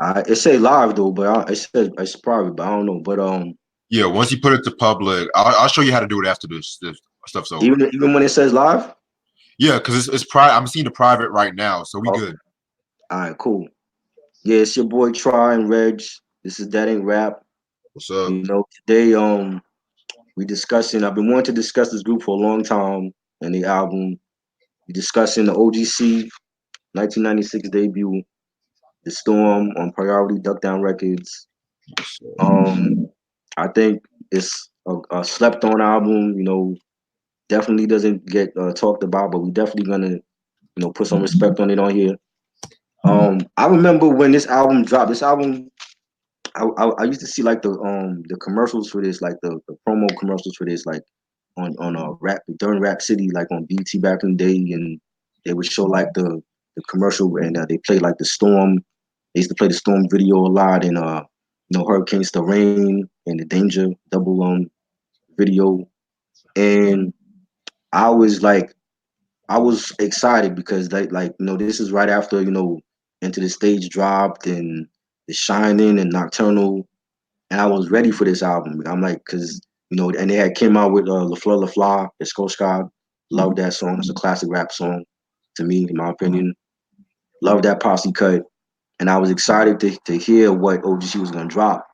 It say live though, but it says it's private, but I don't know. But Yeah, once you put it to public, I'll show you how to do it after this stuff's over. even when it says live. Yeah, because it's private. I'm seeing the private right now, so we Okay. good. All right, cool. Yeah, it's your boy Try and Reg. This is That Ain't Rap. What's up? You know, today we discussing. I've been wanting to discuss this group for a long time and the album. We discussing the O.G.C. 1996 debut, The Storm on Priority Duck Down Records. What's up? I think it's a slept on album. You know, definitely doesn't get talked about, but we definitely gonna put some respect on it on here. I remember when this album dropped. This album, I used to see like the commercials for this, like the promo commercials for this, like on rap during Rap City, like on BT back in the day, and they would show like the commercial, and they played like the Storm. They used to play the Storm video a lot, and Hurricanes, the Rain, and the Danger double video, and I was like, I was excited because this is right after Into the Stage dropped and The Shining and Nocturnal, and I was ready for this album. I'm like, cause and they had came out with La Fleur La Fla, the Scots God. Love that song. It's a classic rap song to me, in my opinion. Love that posse cut, and I was excited to hear what O.G.C was gonna drop.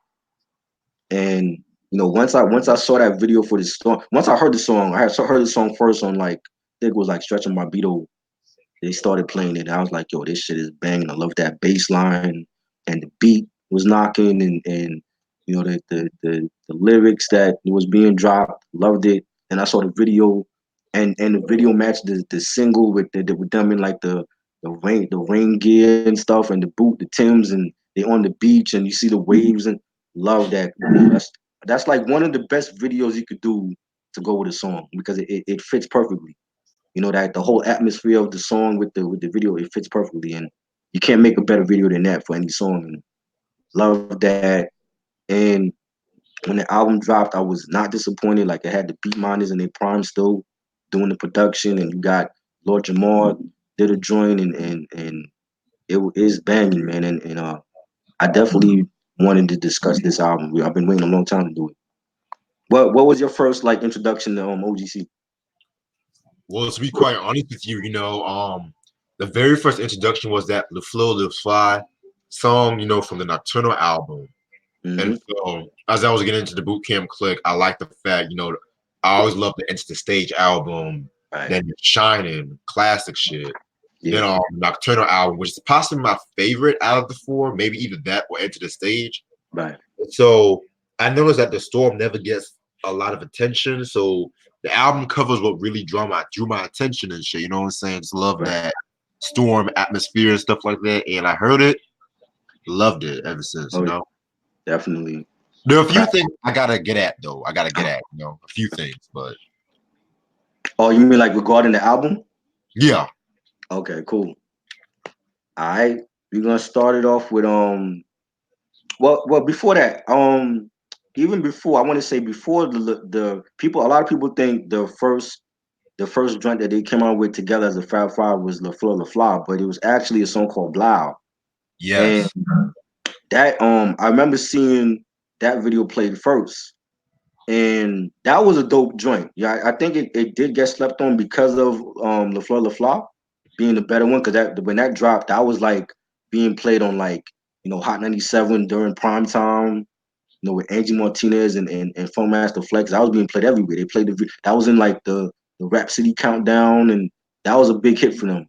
And once I saw that video for this song, once I heard the song, I had heard the song first on like I think it was like Stretching My Beetle. They started playing it. I was like, yo, this shit is banging. I love that bass line and the beat was knocking and the lyrics that was being dropped. Loved it. And I saw the video and the video matched the single with them in like the rain gear and stuff and the boot, the Tims, and they on the beach and you see the waves and love that. That's like one of the best videos you could do to go with a song because it fits perfectly. That the whole atmosphere of the song with the video, it fits perfectly, and you can't make a better video than that for any song. And love that. And when the album dropped, I was not disappointed. Like it had the Beatminerz in their prime still doing the production, and you got Lord Jamar did a joint, and it is banging, man. And I definitely wanted to discuss this album. I've been waiting a long time to do it. What was your first like introduction to O.G.C? Well, to be quite honest with you, the very first introduction was that Le Flow Lives Fly song, from the Nocturnal album. Mm-hmm. And so as I was getting into the boot camp click, I like the fact, I always loved the Enter the Stage album, Right. then Shining, classic shit. Then Yeah. Nocturnal album, which is possibly my favorite out of the four, maybe either that or Enter the Stage. Right. So I noticed that the Storm never gets a lot of attention. So the album covers what really drew my attention and shit. You know what I'm saying? Just love Right. that Storm atmosphere and stuff like that. And I heard it, loved it ever since. Oh, definitely. There are a few Clap. things I gotta get at though. I gotta get at, a few things, but Oh, you mean like regarding the album? yeah. Okay, cool. All right. We're gonna start it off with well before that, even before I want to say before the people a lot of people think the first joint that they came out with together as a Fab Five was La Fleur La Fla, but it was actually a song called Blau. And Yes. that I remember seeing that video played first. And that was a dope joint. Yeah, I think it did get slept on because of La Fleur La Fla being the better one. Because that when that dropped, that was like being played on like Hot 97 during prime time. With Angie Martinez and Phone Master Flex, that was being played everywhere. They played that was in like the Rap City countdown, and that was a big hit for them.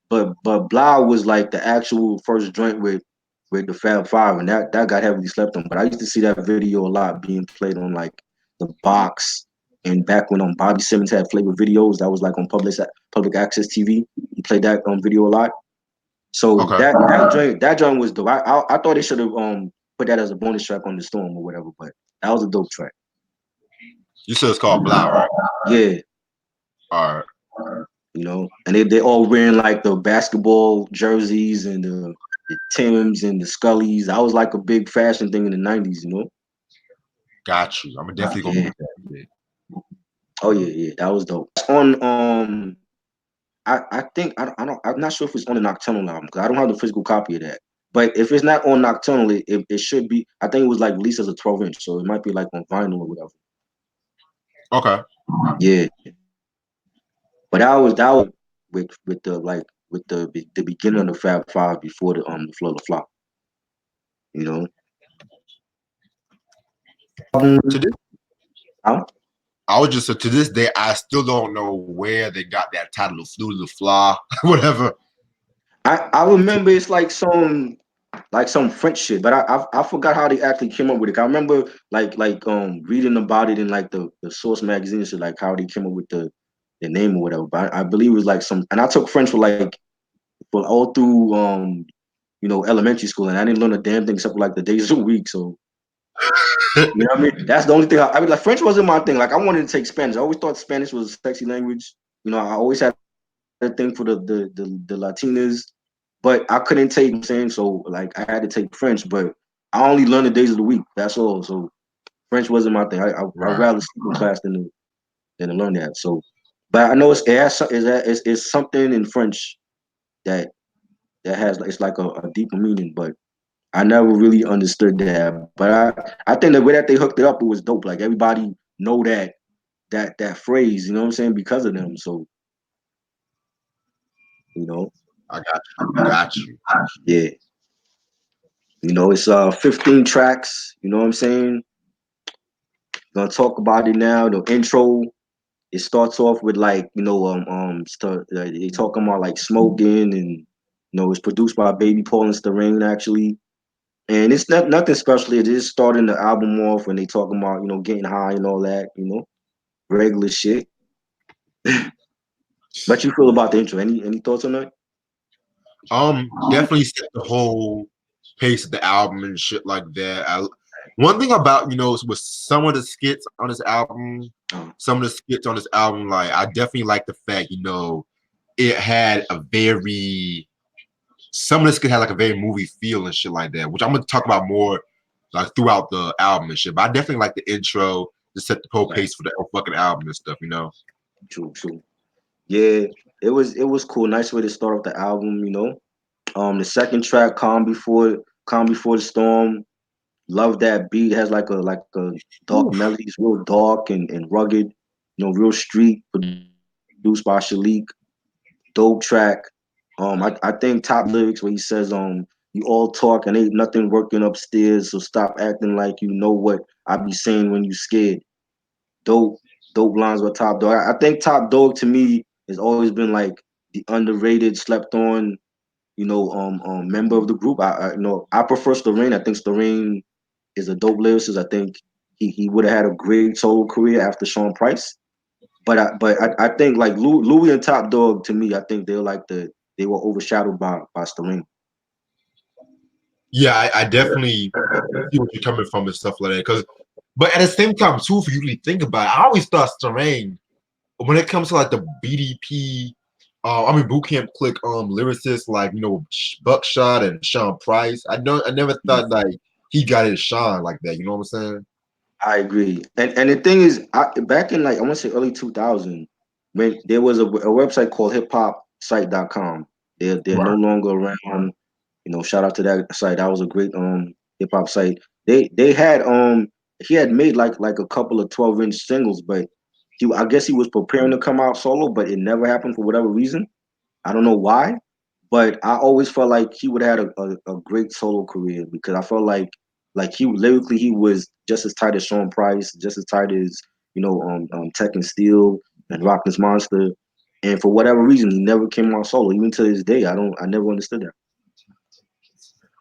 But Blau was like the actual first joint with the Fab Five, and that got heavily slept on. But I used to see that video a lot being played on like the box, and back when Bobby Simmons had flavor videos, that was like on public access TV. He played that video a lot. So Okay. that joint was dope. I thought they should have put that as a bonus track on the Storm or whatever, but that was a dope track. You said it's called Blau, right? Yeah, All right. and they all wearing like the basketball jerseys and the Tims and the Scullys. That was like a big fashion thing in the '90s. Got you. I'm definitely gonna Yeah. get that. Oh yeah, that was dope. On I think I don't I'm not sure if it's on the Nocturnal album because I don't have the physical copy of that. But if it's not on Nocturnal, it should be. I think it was like released as a 12-inch, so it might be like on vinyl or whatever. Okay. Yeah, but that was with the beginning of the Fab Five before the Flow the Flop. You know. To this, Huh? I was just so to this day, I still don't know where they got that title of Flew to the Fly, whatever. I remember it's like some French shit, but I forgot how they actually came up with it. I remember like reading about it in like the Source magazine, so like how they came up with the name or whatever. But I believe it was like some, and I took French for all through elementary school, and I didn't learn a damn thing except for like the days of the week. So you know what I mean? That's the only thing. I mean, like French wasn't my thing. Like I wanted to take Spanish. I always thought Spanish was a sexy language. You know, I always had a thing for the Latinas, but I couldn't take. You know what I'm saying, so like I had to take French, but I only learned the days of the week. That's all. So French wasn't my thing. I'd Right. rather sleep in class than to learn that. So, but I know it's something in French that has it's like a deeper meaning, but I never really understood that. But I think the way that they hooked it up, it was dope. Like everybody know that phrase, you know what I'm saying, because of them. So, you know, I got you. Got you. yeah. It's 15 tracks, you know what I'm saying? Gonna talk about it now. The intro, it starts off with like, they talking about like smoking and it's produced by Baby Paul and Starang actually. And it's not nothing special. It is starting the album off when they talking about, getting high and all that, regular shit. But you feel about the intro? Any thoughts on that? Definitely set the whole pace of the album and shit like that. One thing about with some of the skits on this album, some of the skits on this album, like I definitely like the fact it had a very some of this could have like a very movie feel and shit like that, which I'm gonna talk about more like throughout the album and shit. But I definitely like the intro to set the whole Right. pace for the whole fucking album and stuff. True, true. Yeah, it was cool. Nice way to start off the album. The second track, Calm Before the Storm. Love that beat. It has like a dark Oof. melody. It's real dark and rugged. Real street. Produced by Shaleek. Dope track. I think top lyrics where he says, you all talk and ain't nothing working upstairs, so stop acting like you know what I be saying when you scared. Dope, dope lines with Top Dog. I think Top Dog to me has always been like the underrated, slept on, member of the group. I prefer Starang. I think Starang is a dope lyricist. I think he would have had a great solo career after Sean Price. But I think like Louis and Top Dog to me, I think they were overshadowed by Starang. Yeah, I definitely see what you're coming from and stuff like that. But at the same time, too, if you really think about it, I always thought Starang, when it comes to like the BDP, boot camp click lyricists like Buckshot and Sean Price. I never thought like he got his shine like that. You know what I'm saying? I agree. And the thing is, back in like I want to say early 2000, when there was a website called hiphopsite.com. They're no Right. longer around. Shout out to that site. That was a great hip hop site. They had he had made like a couple of 12-inch singles, but I guess he was preparing to come out solo, but it never happened for whatever reason. I don't know why, but I always felt like he would have had a great solo career because I felt like he lyrically he was just as tight as Sean Price, just as tight as Tech and Steele and Rock this Monster, and for whatever reason he never came out solo. Even to this day, I never understood that.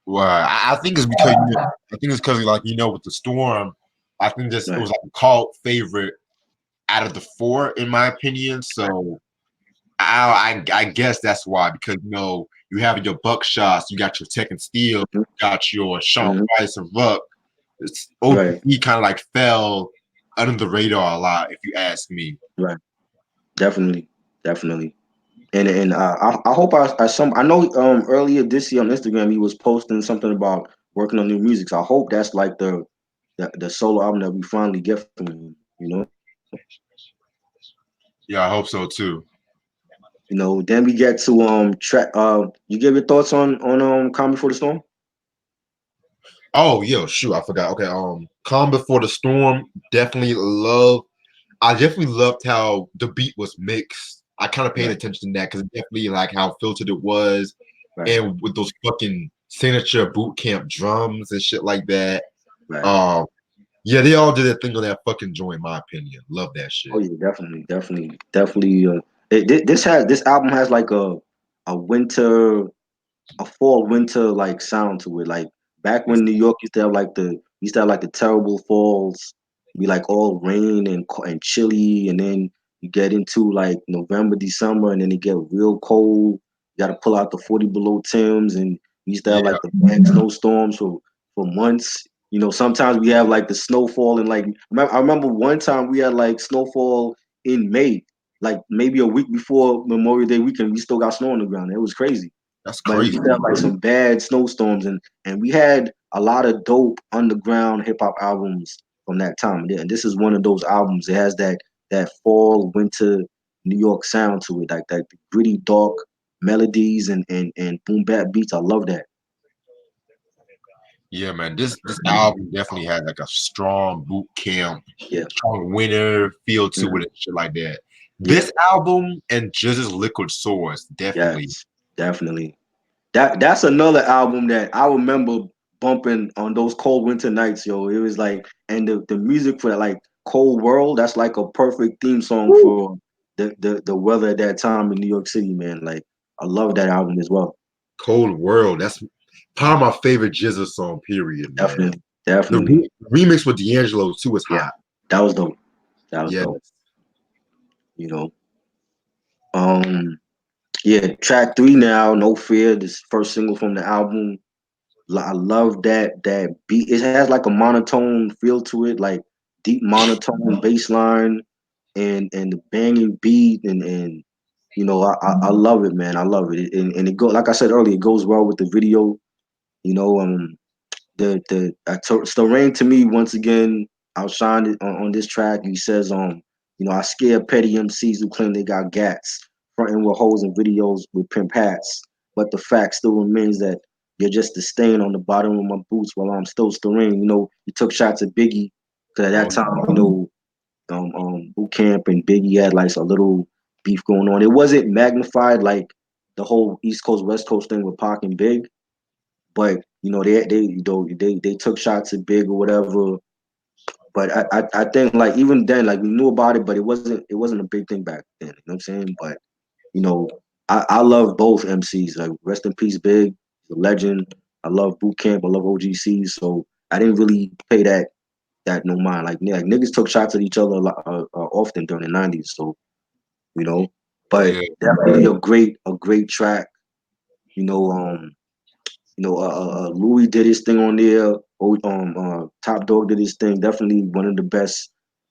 Right. I think it's because I think it's because like with the storm, I think just it Right. was like a cult favorite out of the four in my opinion. So I guess that's why because you have your Buckshots, you got your Tech and Steel, Hmm. you got your Sean Hmm. Price and Ruck. It's Right. O.G.C kind of like fell under the radar a lot, if you ask me. Right. Definitely. Definitely. And I hope I know earlier this year on Instagram he was posting something about working on new music. So I hope that's like the solo album that we finally get from him. Yeah, I hope so too. Then we get to track. You give your thoughts on Calm Before the Storm? Oh, yo, shoot, I forgot. Okay, Calm Before the Storm. Definitely love. I definitely loved how the beat was mixed. I kind of paid Right, attention to that because definitely like how filtered it was, right, and with those fucking signature boot camp drums and shit like that. right. Um, yeah, they all did their thing on that fucking joint. In my opinion, love that Oh shit. yeah, definitely. This album has like a winter a fall winter like sound to it. Like back when New York used to have like the terrible falls, be like all rain and chilly, and then you get into like November, December, and then it get real cold. You got to pull out the 40 below Tims, and we used to have Yeah, like the bad snowstorms for months. You know, sometimes we have like the snowfall and like I remember one time we had like snowfall in May, like maybe a week before Memorial Day weekend. We still got snow on the ground. It was crazy. that's But we crazy. had like some bad snowstorms, and we had a lot of dope underground hip hop albums from that time. And this is one of those albums. It has that fall winter New York sound to it, like that gritty dark melodies and boom bap beats. I love that. Yeah, man. This album definitely had like a strong boot camp, Yeah, strong winter feel to it mhm, and shit like that. yeah, This album and Jizz's Liquid Swords definitely. yes, definitely. That's another album that I remember bumping on those cold winter nights, yo. It was like, and the music for like Cold World, that's like a perfect theme song for the weather at that time in New York City, man. Like I love that album as well. Cold World. That's probably my favorite Jizza song. Period, man. Definitely, The definitely. remix with D'Angelo too is Yeah, hot. that was dope. That was Yeah. dope. You know. Um, yeah, track three now, No Fear, this first single from the album. I love that beat. It has like a monotone feel to it, like deep monotone bass line and the banging beat and you know I love it, man. I love it. And it go like I said earlier, it goes well with the video. You know, Starang to me once again outshined it on this track. He says, you know, I scare petty MCs who claim they got gats, fronting with hoes in videos with pimp hats. But the fact still remains that you're just a stain on the bottom of my boots while I'm still Starang. You know, he took shots at Biggie because at that Oh, time, you know, Boot Camp and Biggie had like a little beef going on. It wasn't magnified like the whole East Coast West Coast thing with Pac and Big, but you know they took shots at Big or whatever. But I think like even then like we knew about it, but it wasn't a big thing back then. You know what I'm saying? But you know I love both MCs. Like rest in peace, Big, the legend. I love Boot Camp. I love O.G.C. So I didn't really pay that no mind. Like niggas took shots at each other often during the '90s. So you know, but yeah. definitely a great track. You know, Louis did his thing on there. Top Dog did his thing. Definitely one of the best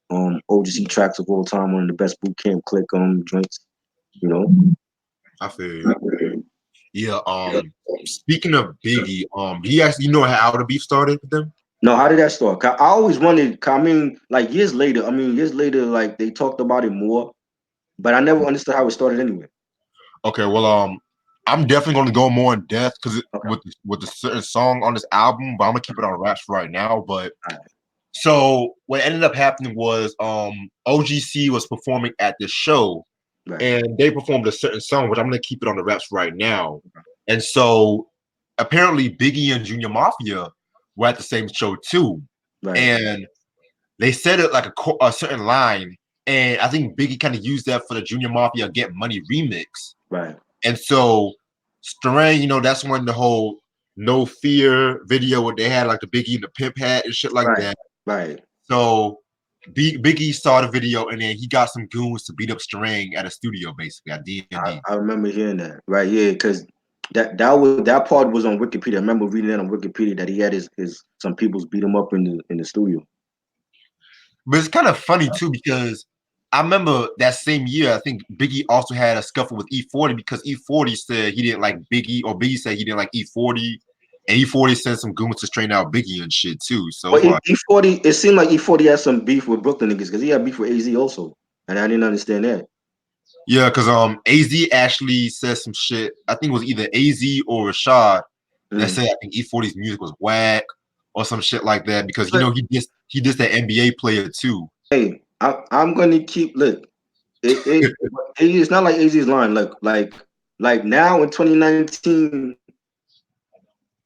O.G.C tracks of all time. One of the best boot camp click joints. You know. I feel you. Yeah. Speaking of Biggie, do you actually know how the beef started with them? No, how did that start? 'Cause I always wondered. 'Cause I mean, like years later. I mean, years later, like they talked about it more, but I never understood how it started anyway. Okay, well, I'm definitely going to go more in depth because Okay. with the certain song on this album, but I'm gonna keep it on raps right now. But All right. so what ended up happening was, O.G.C was performing at this show, Right. and they performed a certain song, which I'm gonna keep it on the raps right now. And so apparently Biggie and Junior Mafia were at the same show too, Right. and they said it like a certain line, and I think Biggie kind of used that for the Junior Mafia Get Money remix. Right. And so Starang, that's when the whole No Fear video where they had like the Biggie and the pimp hat and shit like Right. that. Right. So Biggie saw the video and then he got some goons to beat up Starang at a studio basically at D&D. I remember hearing that. Right. Yeah. Because that part was on Wikipedia. I remember reading that on Wikipedia that he had his some people's beat him up in the studio. But it's kind of funny too because I remember that same year, I think Biggie also had a scuffle with E40 because E40 said he didn't like Biggie, or Biggie said he didn't like E40, and E40 sent some goons to straighten out Biggie and shit too. So But it's like, E40, it seemed like E40 had some beef with Brooklyn niggas because he had beef with AZ also, and I didn't understand that. yeah, because AZ actually said some shit. I think it was either AZ or Rashad that Mm, said I think E40's music was whack, or some shit like that because But he dissed that NBA player too. hey, I'm gonna keep look. It's not like AZ's line. Like now in 2019,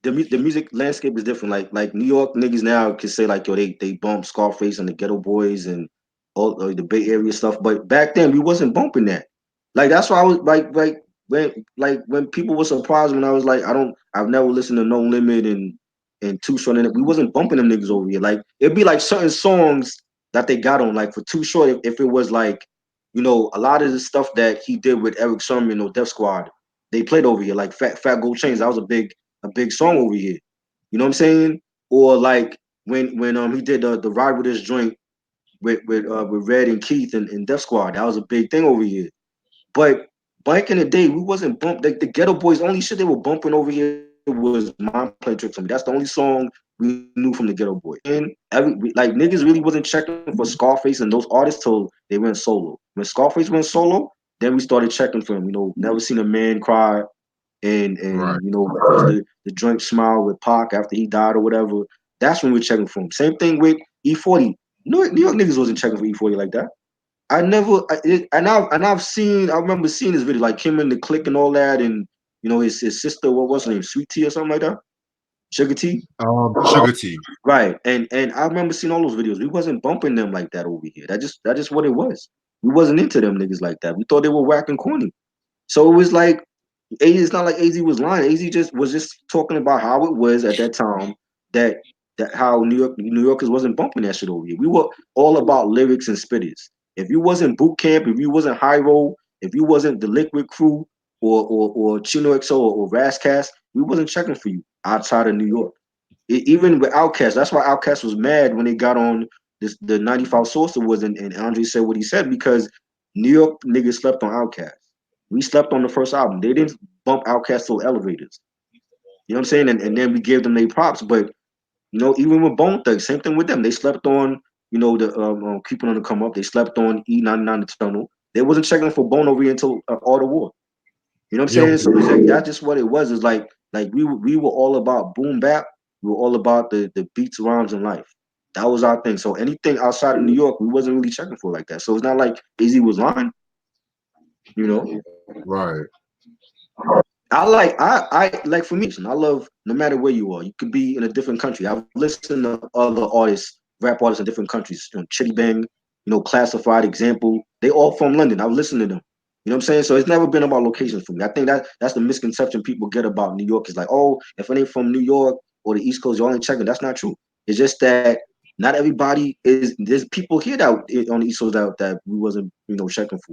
the music landscape is different. Like New York niggas now can say like yo they bump Scarface and the Ghetto Boys and all the Bay Area stuff. But back then we wasn't bumping that. Like that's why I was when people were surprised when I was like I've never listened to No Limit and Too Short and we wasn't bumping them niggas over here. Like it'd be like certain songs that they got on like for Too Short if it was like a lot of the stuff that he did with Eric Sermon or Def Squad they played over here like Fat Gold Chains that was a big song over here. You know what I'm saying? Or like when he did the Ride with His joint with Red and Keith and Def Squad, that was a big thing over here. But back in the day, we wasn't bump like the Ghetto Boys. Only shit they were bumping over here was "Mind Play Tricks on Me." That's the only song we knew from the Ghetto Boys. And like niggas really wasn't checking for Scarface and those artists till they went solo. When Scarface went solo, then we started checking for him. Never seen a man cry Right. the drunk smile with Pac after he died or whatever. That's when we're checking for him. Same thing with E40. New York niggas wasn't checking for E40 like that. I never I remember seeing this video like him in the click and all that and his sister, what was her name, Sweet Tea or something like that? Sugar Tea? Sugar Tea. Right. And I remember seeing all those videos. We wasn't bumping them like that over here. That just what it was. We wasn't into them niggas like that. We thought they were whack and corny. So it was like it's not like AZ was lying. AZ just talking about how it was at that time that how New Yorkers wasn't bumping that shit over here. We were all about lyrics and spitters. If you wasn't boot camp, if you wasn't high roll, if you wasn't the Liquid Crew or Chino XO or Rascast, we wasn't checking for you outside of New York. Even with Outkast, that's why Outkast was mad when they got on the 95 Source Awards and Andre said what he said because New York niggas slept on Outkast. We slept on the first album. They didn't bump Outkast till Elevators. You know what I'm saying? And then we gave them their props. But even with Bone Thugs, same thing with them. They slept on the Creeping on the Come Up. They slept on E99 The Tunnel. They wasn't checking for Bone over here until All the War. You know what I'm Yeah. saying? So it's like, that's just what it was. It's like we were all about boom bap. We were all about the beats, rhymes, and life. That was our thing. So anything outside of New York, we wasn't really checking for like that. So it's not like AZ was lying. You know. Right. I like for me. I love no matter where you are. You could be in a different country. I've listened to other artists, rap artists in different countries. Chitty Bang, Classified, Example. They all from London. I've listened to them. You know what I'm saying? So it's never been about locations for me. I think that's the misconception people get about New York. Is like, oh, if it ain't from New York or the East Coast, y'all ain't checking. That's not true. It's just that not everybody is. There's people here that on the East Coast that we wasn't checking for.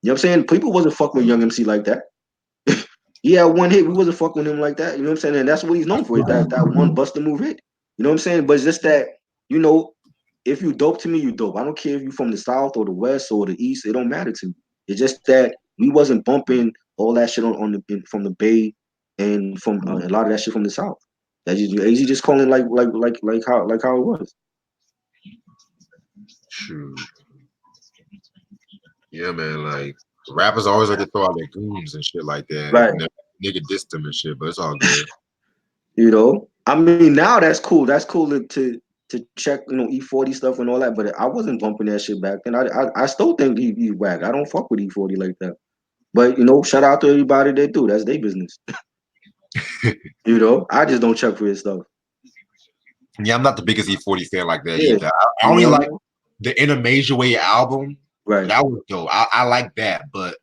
You know what I'm saying? People wasn't fucking with Young MC like that. He had one hit. We wasn't fucking with him like that. You know what I'm saying? And that's what he's known for. Is that one Buster move hit. You know what I'm saying? But it's just that you know, if you dope to me, you dope. I don't care if you from the South or the West or the East. It don't matter to me. It's just that we wasn't bumping all that shit from the Bay and from a lot of that shit from the South. That you just calling like how it was. True. Yeah, man. Like rappers always like to throw out their goons and shit like that. Right. And then nigga diss them and shit, but it's all good. I mean, now that's cool. That's cool to check, E40 stuff and all that. But I wasn't bumping that shit back then. I still think he's whack. I don't fuck with E40 like that. But shout out to everybody that do. That's their business. I just don't check for his stuff. Yeah, I'm not the biggest E40 fan like that Yeah, either. I only like know? the In a Major Way album. Right, That was dope. I like that, but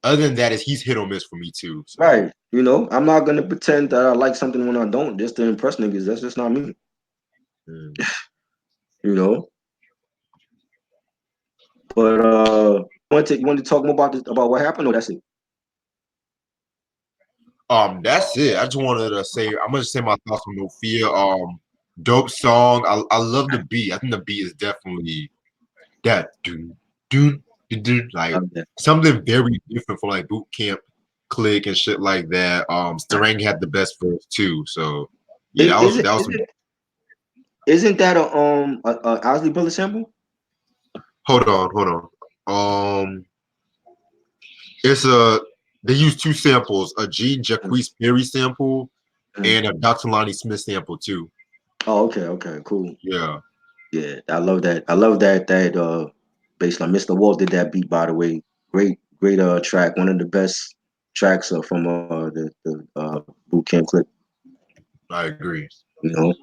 other than that, he's hit or miss for me too. So right. I'm not gonna pretend that I like something when I don't, just to impress niggas. That's just not me. mm. You know. But you want to talk more about about what happened, or that's it? That's it. I just wanted to say I'm gonna say my thoughts on No Fear. Dope song. I love the beat. I think the beat is definitely that do like Okay. something very different for like boot camp click and shit like that. Starang had the best verse too. So yeah, Is, is it that was is some, it isn't that a Owsley Brother sample? hold on. It's a they use two samples, a Gene Jacquees Perry sample Mm. and a Dr. Lonnie Smith sample too. Oh, okay, okay, cool. Yeah, Yeah, I love that. I love that bass line. Mr. Wolf did that beat, by the way. Great track. One of the best tracks from the boot camp clip. I agree. You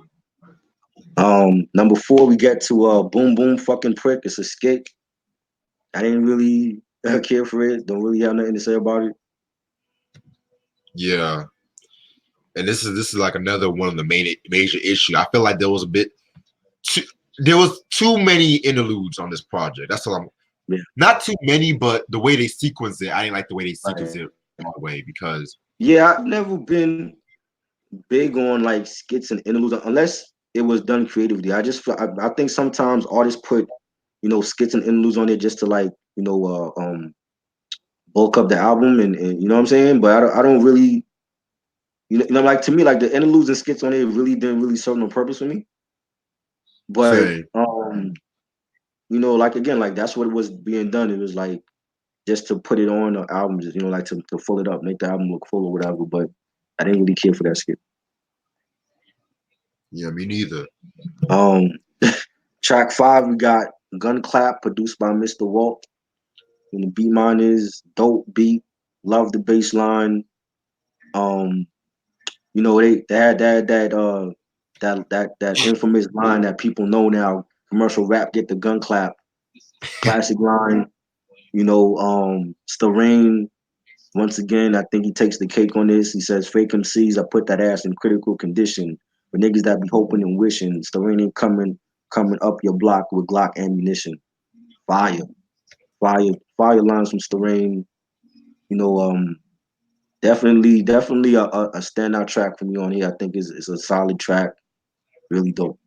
know. Number four, we get to Boom Boom Fucking Prick. It's a skit. I didn't really care for it. Don't really have nothing to say about it. Yeah, and this is like another one of the major issue. I feel like there was a bit too, there was too many interludes on this project. That's all I'm. Yeah. Not too many, but the way they sequenced it, I didn't like the way they sequenced Right. it all the way because Yeah, I've never been big on like skits and interludes unless it was done creatively. I just feel I think sometimes artists put skits and interludes on there just to like bulk up the album and you know what I'm saying. But I don't really like to me like the interludes and skits on it really didn't really serve no purpose for me. But say, like again like that's what was being done. It was like just to put it on the album, just like to fill it up, make the album look full or whatever. But I didn't really care for that skit. yeah, me neither. Um, Track five, we got Gun Clap, produced by Mr. Walt. And the Beatminerz, dope beat. Love the bass line. Um, they had that infamous line that people know now. Commercial rap, get the gun clap. Classic line. Starang. Once again, I think he takes the cake on this. He says, "Fake MCs, I put that ass in critical condition. For niggas that be hoping and wishing, Starang ain't coming up your block with Glock ammunition. Fire." Fire lines from Starang. You know, definitely a standout track for me on here. I think it's a solid track, really dope.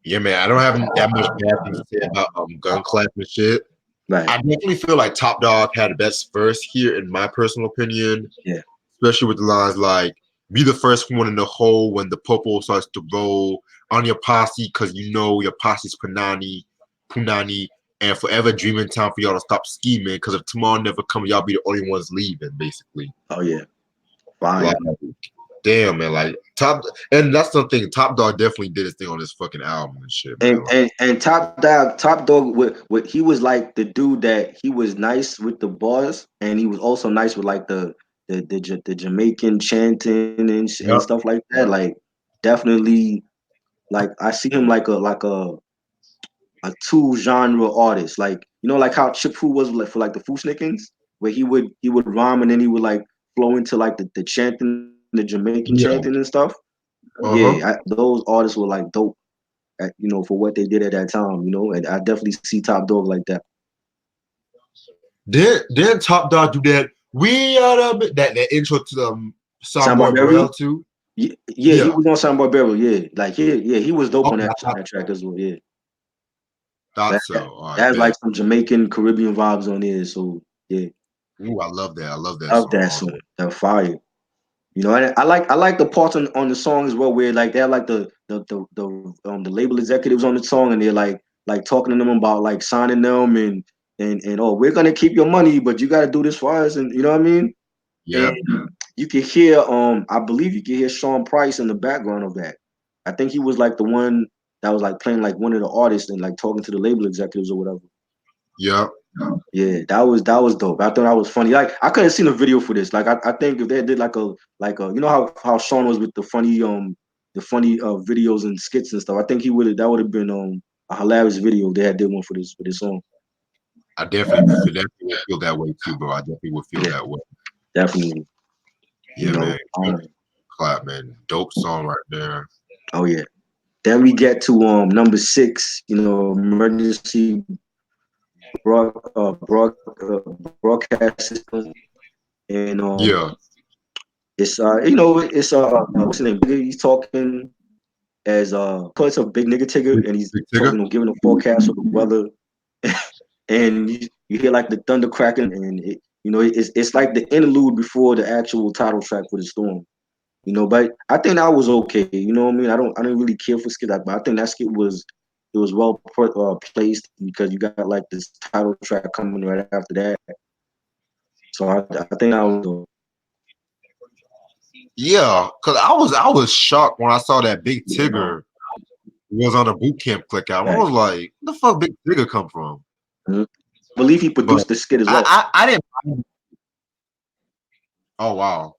Yeah, man, I don't have that much bad things to say about gun clap and shit. Right. I definitely feel like Top Dog had the best verse here, in my personal opinion, Yeah. especially with the lines like "Be the first one in the hole when the popo starts to roll on your posse, cause you know your posse's punani, and forever dreaming time for y'all to stop scheming, cause if tomorrow never comes, y'all be the only ones leaving, basically." Oh yeah. Like, Fire. damn, man, like and that's the thing. Top Dog definitely did his thing on this fucking album and shit, man. And Like, and Top Dog with he was like the dude that he was nice with the bars and he was also nice with like the Jamaican chanting and yep, stuff like that. Like definitely like I see him like a two genre artist. Like like how Chip Fu was like for like the Fooshnickens, where he would rhyme and then he would like flow into like the chanting, the Jamaican chanting and yeah, stuff. Yeah, uh-huh. those artists were like dope for what they did at that time, and I definitely see Top Dog like that. Then Top Dog do that. We are that intro to Sound Soundboy Barbarian? Burrell too. Yeah, he Yeah, was on Sound Barbarian. Yeah, like he was dope on okay, I that track as well. Yeah, thought that, so. that, All that right, has like bet. some Jamaican Caribbean vibes on there. So yeah, Ooh, I love that. I love that love song that all the song. way. That fire. And I like the parts on the song as well where like they have like the label executives on the song and they're like talking to them about like signing them and oh we're gonna keep your money but you gotta do this for us and you know what I mean Yep. and you can hear I believe you can hear Sean Price in the background of that. I think he was like the one that was like playing like one of the artists and like talking to the label executives or whatever. Yep. Yeah, that was dope. I thought that was funny. Like I couldn't see the video for this. Like I think if they did like a how Sean was with the funny videos and skits and stuff. I think he would that would have been a hilarious video if they had did one for this song. I definitely would feel that way too, bro. I definitely would feel Yeah, that way. definitely. You Yeah, know. man. Good clap, man. Dope song right there. Oh yeah. Then we get to number six. Emergency broadcast system, and Yeah. it's what's his name? He's talking as puts a big nigga Tigger, Big, and he's big Tigger. talking, giving a forecast of the weather, and you hear like the thunder cracking, and it's like the interlude before the actual title track for the storm. But I think that was okay. You know what I mean? I didn't really care for skit, but I think that skit was well placed because you got like this title track coming right after that. So I think that was dope. Yeah, cause I was shocked when I saw that Big Tigger was on a boot camp click out. I Right. was like, where the fuck Big Tigger come from? Mhm. I believe he But produced the skit as well. I didn't. Oh wow,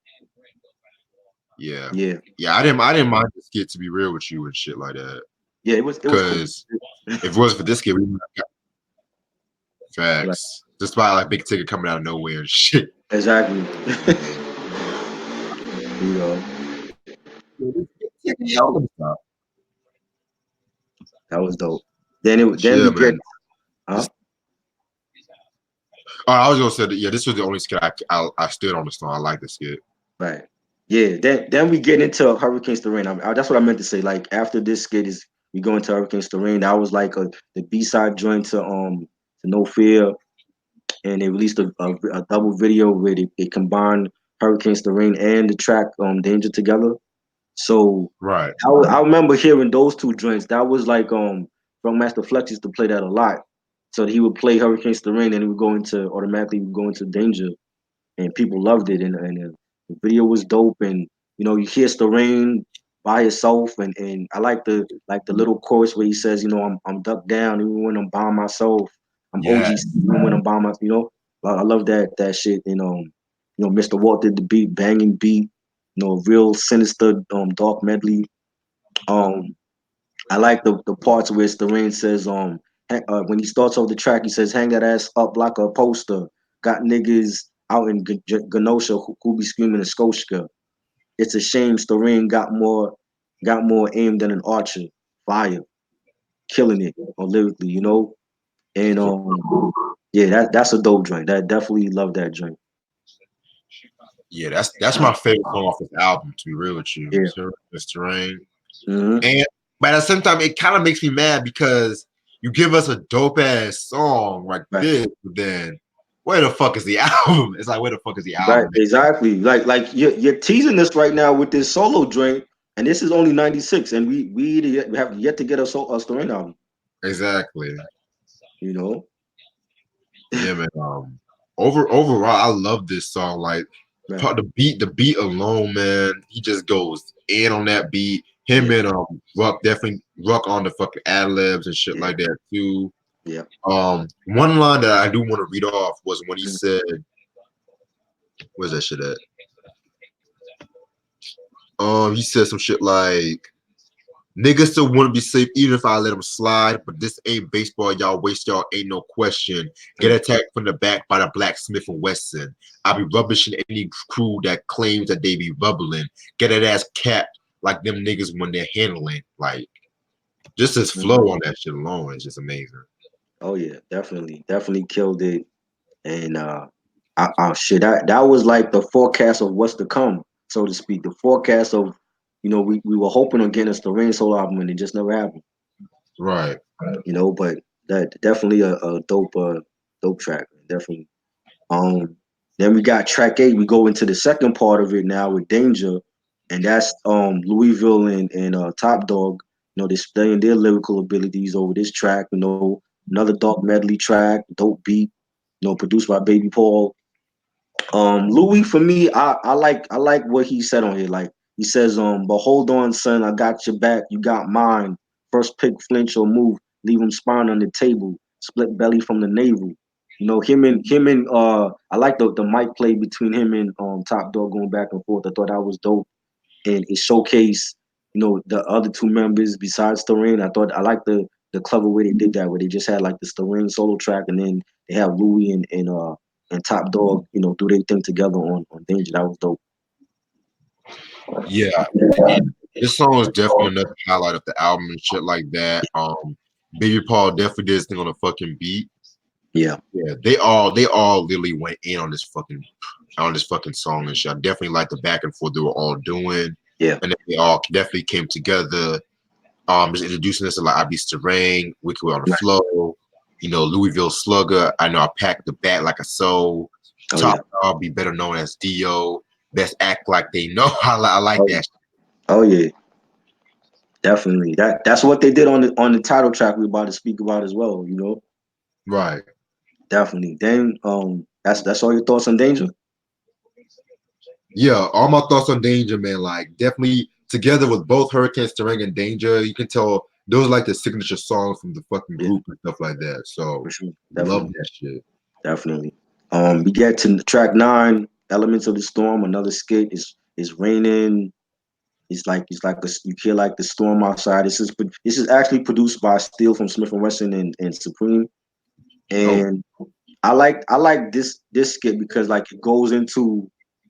yeah, Yeah. yeah. I didn't mind the skit to be real with you and shit like that. Yeah, it was cool. Cause if it wasn't for this skit, we would have got Right. facts. Despite like Big Tigger coming out of nowhere and shit. Exactly. You know, that was dope. Then Yeah, we get man. huh? This, I was gonna say that. Yeah, this was the only skit I stood on the song. I like this skit. Right. Yeah. Then we get into Hurricanes to Rain. That's what I meant to say. Like after this skit is we go into Hurricanes to Rain. That was like the B side joint to No Fear, and they released a double video where they combined Hurricanes to Rain and the track Danger together. So Right. I remember hearing those two joints. That was like from Master Flex used to play that a lot. So he would play Hurricanes to Rain, and he would go into automatically would go into Danger, and people loved it. And the video was dope. And you know, you hear Starang by himself, and I like the little chorus where he says, you know, I'm ducked down even when I'm by myself. I'm Yeah. O.G.C even when I'm by myself. You know, I love that shit. And you know, Mr. Walt did the beat, banging beat. You know, real sinister dark medley. Um, I like the parts where Starang says when he starts off the track, he says, "Hang that ass up like a poster. Got niggas out in Genosha who be screaming in Scotia. It's a shame Starang got more aim than an archer. Fire, killing it lyrically, you know. And yeah, that's a dope joint. That definitely love that joint. Yeah, that's my favorite song off this album. To be real with you, Yeah. Mr. Rain. Hmm. And but at the same time, it kind of makes me mad because you give us a dope ass song like Right. this, but then where the fuck is the album? It's like where the fuck is the Right. album? Exactly. Like you're teasing us right now with this solo joint, and this is only 96, and we have yet to get a Starang album. Exactly. You know. Yeah, man. Overall, I love this song. Like Right. the beat alone, man. He just goes in on that beat. Him Yeah. and Ruck definitely Ruck on the fucking ad libs and shit Yeah. like that too. Yeah. One line that I do want to read off was when he Mm. said, "Where's that shit at?" He said some shit like, "Niggas still want to be safe even if I let them slide, but this ain't baseball. Y'all waste y'all ain't no question. Get Mm. attacked from the back by the blacksmith and Wesson. I be rubbishing any crew that claims that they be bubbling. Get that ass capped like them niggas when they're handling. Like just his flow Mhm. on that shit alone is just amazing." Oh yeah, definitely killed it. And shit, that was like the forecast of what's to come, so to speak. The forecast of, you know, we were hoping on getting us the Rain solo album, and it just never happened. Right. You know, but that definitely a dope track, definitely. Um, then we got track 8. We go into the second part of it now with Danger, and that's Louisville and Top Dog. You know, displaying their lyrical abilities over this track. You know, another dark medley track, dope beat. You know, produced by Baby Paul. Louis for me, I like what he said on here. Like he says, but hold on, son, I got your back, you got mine. First pick, flinch or move, leave him spine on the table, split belly from the navel. You know, him and I like the mic play between him and Top Dog going back and forth. I thought that was dope. And it showcased, you know, the other two members besides Starang. I like the clever way they did that, where they just had like the Starang solo track, and then they have Louis and Top Dog, you know, do their thing together on Danger. That was dope. Yeah. This song is definitely another highlight of the album and shit like that. Baby Paul definitely did his thing on the fucking beat. Yeah, Yeah, they all literally went in on this fucking song and shit. I definitely like the back and forth they were all doing, yeah, and then they all definitely came together. Just introducing us to like I Be Starang, Wicked on the right. Flow, you know, Louisville Slugger. I know I packed the bat like a soul. Oh Top yeah, Dog be better known as Dio. Best act like they know. I like oh that. yeah, oh yeah, definitely. That's what they did on the title track we're about to speak about as well. You know, Right. definitely. Then that's all your thoughts on Danger. Yeah, all my thoughts on Danger, man. Like definitely together with both Hurricane Starang and Danger, you can tell those are like the signature songs from the fucking Yeah, group and stuff like that. for So sure. love Definitely. that shit. Definitely. We get to track 9, Elements of the Storm, another skit. It's raining. It's like you hear like the storm outside. This is actually produced by Steele from Smith and Wesson and Supreme. Oh, And I like this skit because like it goes into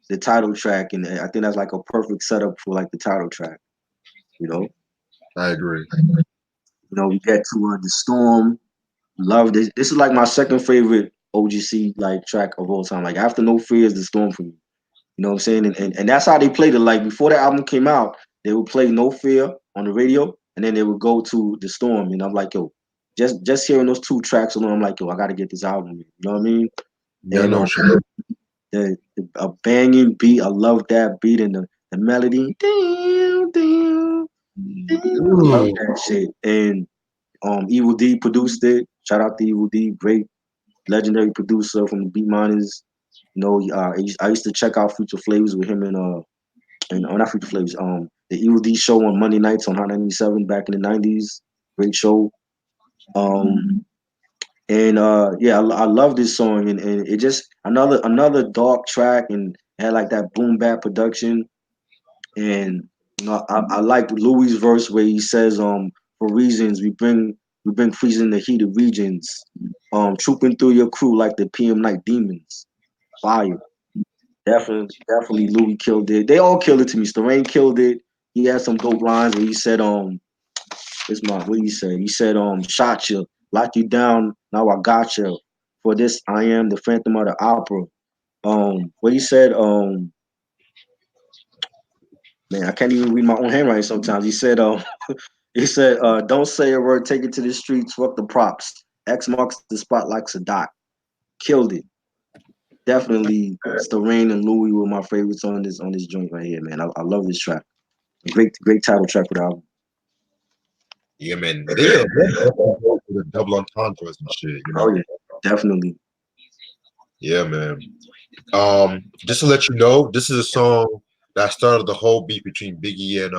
the title track, and I think that's like a perfect setup for like the title track. You know, I agree. we get to the storm. Love this. This is like my second favorite O.G.C like track of all time. Like after No Fear is the storm for me. You know what I'm saying? And that's how they played it. Like before the album came out, they would play No Fear on the radio, and then they would go to the storm. And I'm like, yo, just hearing those two tracks alone, I'm like, yo, I gotta get this album. You know what I mean? Yeah, I And know shit. a banging beat. I love that beat and the melody. Damn, damn, damn. I love Ooh. that shit. And Evil D produced it. Shout out to Evil D, great legendary producer from the Beatminerz. I used to check out Future Flavors with him and not Future Flavors. The Evil D show on Monday nights on Hot 97 back in the '90s. Great show. Um, and yeah, I love this song, and it just another dark track, and it had like that boom bap production. And I like Louis' verse where he says, for reasons we bring freezing the heated regions, trooping through your crew like the PM night demons. Fire. Definitely Louis killed it. They all killed it to me. Starang killed it. He had some dope lines where he said, what he said? He said, shot you, lock you down, now I got you. For this I am the Phantom of the Opera. What he said, man, I can't even read my own handwriting sometimes. He said, don't say a word, take it to the streets, fuck the props. X marks the spot like Sadat. Killed it. Definitely Starang and Louis were my favorites on this joint right here, man. I love this track. Great title track for the album. Yeah, man. They definitely go for the double entendres and shit, you Oh know? yeah, definitely. Yeah, man. Just to let you know, this is a song that started the whole beef between Biggie and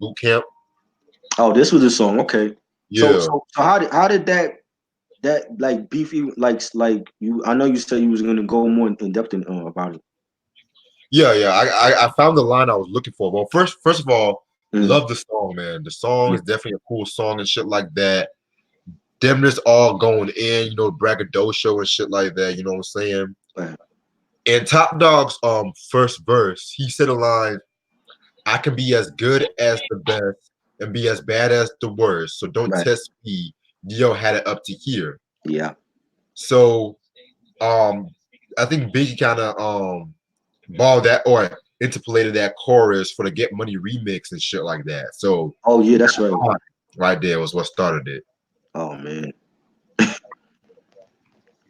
Boot Camp. Oh, this was the song. Okay. So Yeah. so so how did that like beef even like you? I know you said you was gonna go more in depth about it. Yeah, yeah. I found the line I was looking for. Well, first of all, Mm, love the song, man. The song yeah, is definitely a cool song and shit like that. Them just all going in, braggadocio and shit like that. You know what I'm saying? right, And Top Dog's first verse, he said a line, "I can be as good as the best and be as bad as the worst. So don't right. test me. Yo had it up to here." Yeah. So um I think Biggie kind of balled that or interpolated that chorus for the Get Money remix and shit like that. So Oh yeah, that's right. right there was what started it. Oh man,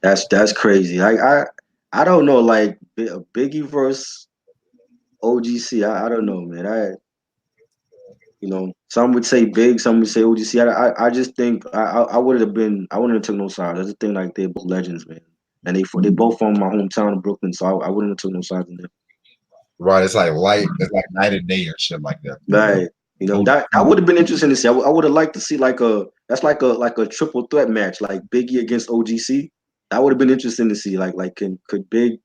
that's crazy. I don't know. Like Biggie versus O.G.C. I don't know, man. Some would say Big, some would say O.G.C. I just think I wouldn't have took no sides. I just think like they're both legends, man. And they both from my hometown of Brooklyn, so I wouldn't have took no sides in there. Right. It's like night and day and shit like that. Right. Oh, That would have been interesting to see. I would have liked to see that's like a triple threat match, like Biggie against O.G.C. That would have been interesting to see. Like could Big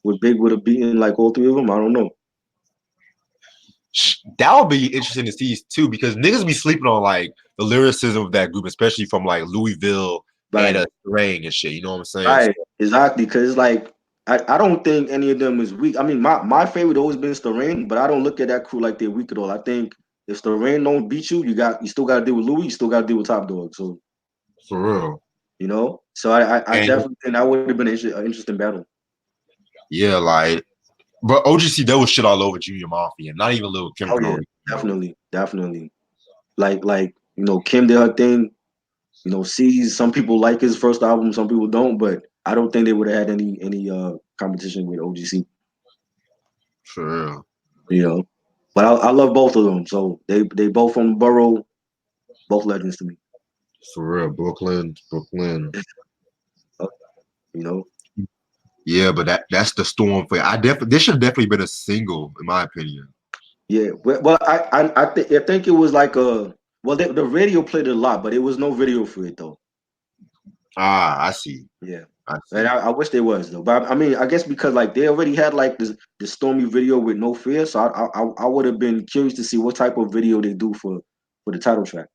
would have beaten like all three of them? I don't know. that would be interesting to see too, because niggas be sleeping on like the lyricism of that group, especially from like Louisville and Right. Starang and shit. You know what I'm saying? Right. Exactly. Because it's like I don't think any of them is weak. I mean, my favorite always been Starang, but I don't look at that crew like they're weak at all. I think if Starang don't beat you, you still got to deal with Louis. You still got to deal with Top Dog. So For real. so I And definitely think that would have been an interesting battle. yeah, like, but O.G.C. there was shit all over Junior Mafia, not even Lil Kim Oh for no yeah, reason. definitely. Like Kim did her thing. Sees some people like his first album, some people don't, but I don't think they would have had any competition with O.G.C. For real. You know, but I love both of them. So they both from the borough, both legends to me. For real. Brooklyn. Uh, You know, Yeah, but that's the storm for you. This should have definitely been a single, in my opinion. Yeah, well, I think it was like a well, the radio played it a lot, but it was no video for it though. Ah, I see. Yeah, I and see. I wish there was though. But I mean, I guess because like they already had like the Stormy video with No Fear, so I would have been curious to see what type of video they do for the title track.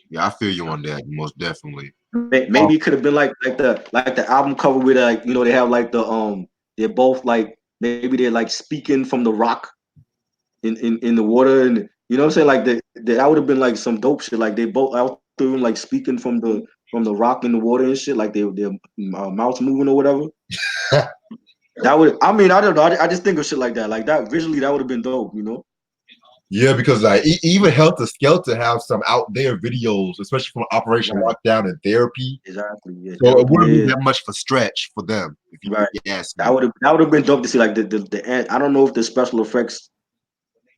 Yeah, I feel you on that, most definitely. Maybe it could have been like the album cover with like they have like they're both like maybe they're like speaking from the rock in the water, and you know what I'm saying, like that would have been like some dope shit, like they both out there like speaking from the rock in the water and shit, like their mouths moving or whatever. That would, I mean, I don't know, I just think of shit like that visually that would have been dope, you know. Yeah, because like even Helter Skelter have some out there videos, especially from Operation Right, Lockdown and Therapy. exactly, yeah, So it therapy, wouldn't be yeah, that much of a stretch for them, if right. you ask That me. would have been dope to see, like the end. I don't know if the special effects